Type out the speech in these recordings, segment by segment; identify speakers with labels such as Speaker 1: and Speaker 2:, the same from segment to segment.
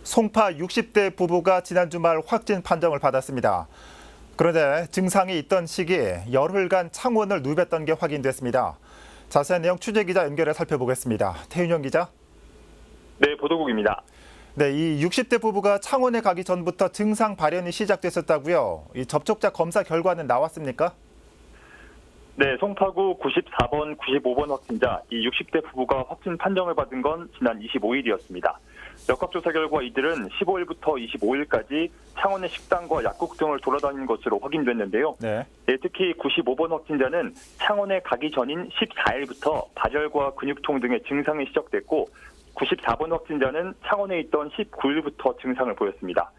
Speaker 1: 송파 60대 부부가 지난 주말 확진 판정을 받았습니다. 그런데 증상이 있던 시기 열흘간 창원을 누볐던 게 확인됐습니다. 자세한 내용 취재기자 연결해 살펴보겠습니다. 태윤영 기자.
Speaker 2: 네, 보도국입니다.
Speaker 1: 네, 이 60대 부부가 창원에 가기 전부터 증상 발현이 시작됐었다고요. 이 접촉자 검사 결과는 나왔습니까?
Speaker 2: 네, 송파구 94번, 95번 확진자, 이 60대 부부가 확진 판정을 받은 건 지난 25일이었습니다. 역학조사 결과 이들은 15일부터 25일까지 창원의 식당과 약국 등을 돌아다닌 것으로 확인됐는데요.
Speaker 1: 네.
Speaker 2: 특히 95번 확진자는 창원에 가기 전인 14일부터 발열과 근육통 등의 증상이 시작됐고 94번 확진자는 창원에 있던 19일부터 증상을 보였습니다.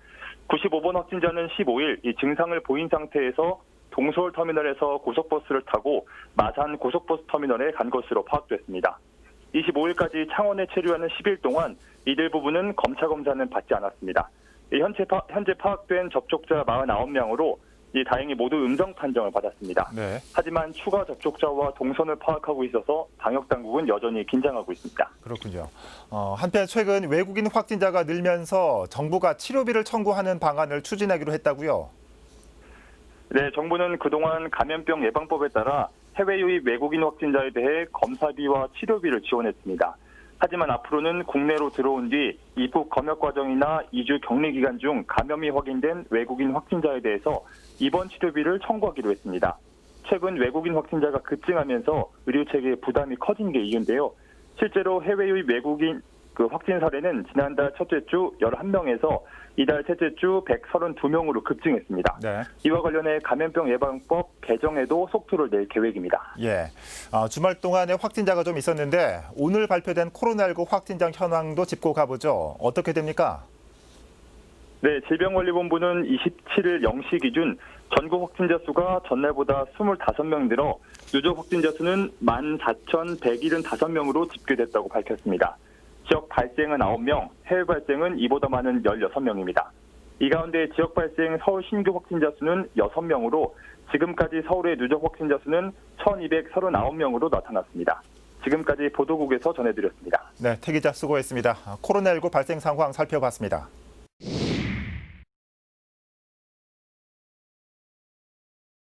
Speaker 2: 95번 확진자는 15일 이 증상을 보인 상태에서 동서울터미널에서 고속버스를 타고 마산 고속버스 터미널에 간 것으로 파악됐습니다. 25일까지 창원에 체류하는 10일 동안 이들 부부는 검사 검사는 받지 않았습니다. 현재 파악된 접촉자 49명으로 다행히 모두 음성 판정을 받았습니다.
Speaker 1: 네.
Speaker 2: 하지만 추가 접촉자와 동선을 파악하고 있어서 방역당국은 여전히 긴장하고 있습니다.
Speaker 1: 그렇군요. 한편 최근 외국인 확진자가 늘면서 정부가 치료비를 청구하는 방안을 추진하기로 했다고요?
Speaker 2: 네, 정부는 그동안 감염병 예방법에 따라 해외 유입 외국인 확진자에 대해 검사비와 치료비를 지원했습니다. 하지만 앞으로는 국내로 들어온 뒤 입국 검역 과정이나 2주 격리 기간 중 감염이 확인된 외국인 확진자에 대해서 입원 치료비를 청구하기로 했습니다. 최근 외국인 확진자가 급증하면서 의료 체계의 부담이 커진 게 이유인데요. 실제로 해외 유입 외국인 확진 사례는 지난달 첫째 주 11명에서 이달 셋째 주 132명으로 급증했습니다.
Speaker 1: 네.
Speaker 2: 이와 관련해 감염병 예방법 개정에도 속도를 낼 계획입니다.
Speaker 1: 예. 주말 동안에 확진자가 좀 있었는데 오늘 발표된 코로나19 확진자 현황도 짚고 가보죠. 어떻게 됩니까?
Speaker 2: 네, 질병관리본부는 27일 0시 기준 전국 확진자 수가 전날보다 25명 늘어 누적 확진자 수는 14,175명으로 집계됐다고 밝혔습니다. 지역 발생은 9명, 해외 발생은 이보다 많은 16명입니다. 이 가운데 지역 발생 서울 신규 확진자 수는 6명으로 지금까지 서울의 누적 확진자 수는 1,239명으로 나타났습니다. 지금까지 보도국에서 전해드렸습니다.
Speaker 1: 네, 태 기자 수고했습니다. 코로나19 발생 상황 살펴봤습니다.